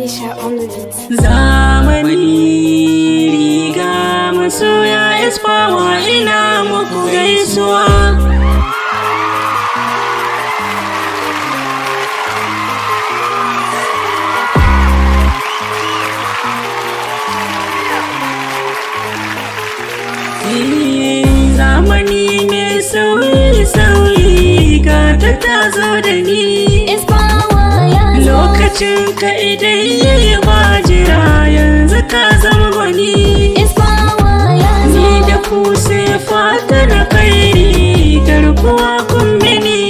Bisha on the beat. Zamani riga masoya Espawa ina muku gaisuwa. Zamani mai sauyi ga ta zo da ni. Lokacin ka idan yayi bajira yanzu ka zama gwani. Ni da ku sai fata na kairi garkuwa kun mini.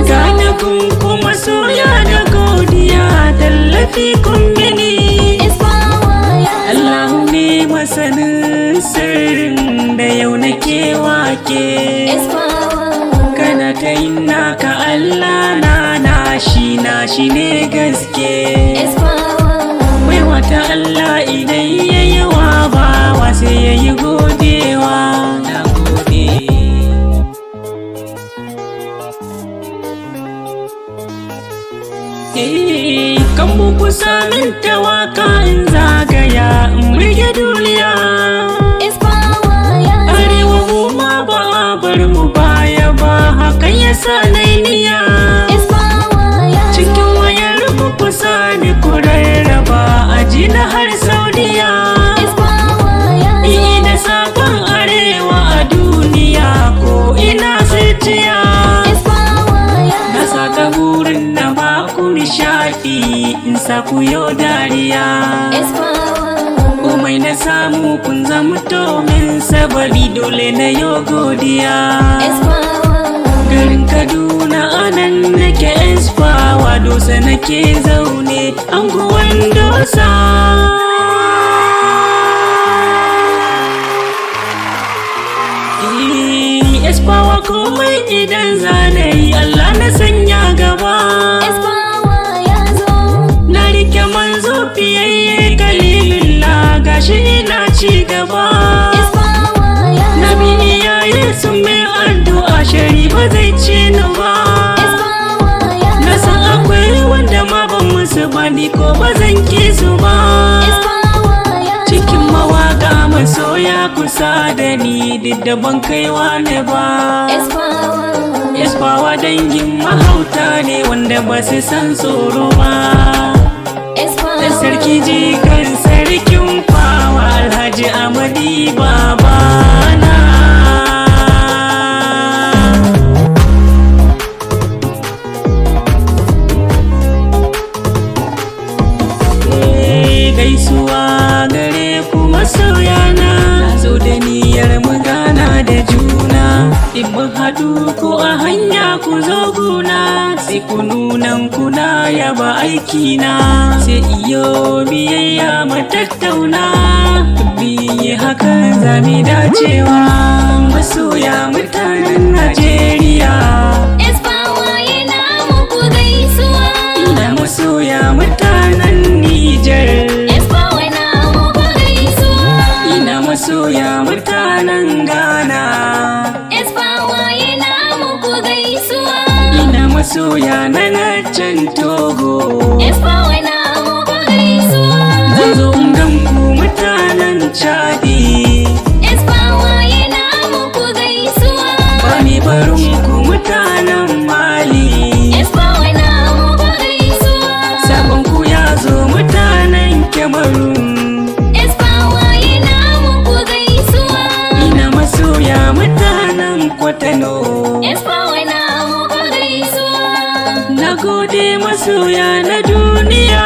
Gane kun kuma soya da godiya tallafi kun mini. Allahu ne masanin sirrin da yau nake wake. Kana ta yin naka Allah na shi ne gaske. Mai wata Allah idan yayi wa bawa sai yayi godewa. Na gode. Kan muku samin tawaka in zagaya in rige duniya. Arewa mu ma ba a bar mu baya ba hakan yasa nai niyya. Cikin wayar mu kusa ni ku rarraba aji na har Saudiya. Ina sakon arewa a duniya ko ina zuciya. Na saka burin na ba ku nishaɗi in sa ku yau dariya. Komai na samu kun zamto min sababi dole na yo godiya. Garin Kaduna anan nake Espawa Dosa nake zaune anguwan Dosa. Espawa komai idan zanayi Allah na sanya gaba. Na rike manzo fiyayye kalilullah gashi ina ci gaba. Na bi iyaye sun mai addu'a shari'a zai ci ni ba. Na san akwai wanda ma ban musu ba ni ko ba zan ki su ba. Cikin mawaka masoya kusa da ni duk da ban kaiwa ne ba. Espawa dangin mahauta ne wanda ba su san tsoro ba. Da sarki jikan sarkin fawa Alhaji Amadi babana. Gaisuwa gare ku masoyana, na zo da niyyar magana da juna. In mun haɗu ko a hanya ku zo guna, sai ku nunan kuna yaba aikina. Sai iyo biyayya mu tattauna, biye hakan zami dacewa. Masoya mutanen Najeriya, ina masoya mutanen Nijar, ina masoya mutanen Ghana, ina masoya na can Togo. Zan zo in gan ku mutanen Chadi, bani barin ku mutanen Mali. Sabon ku ya zo mutanen Cameroon. Ina masoya mutanen Kwatano. Na gode masoya na duniya.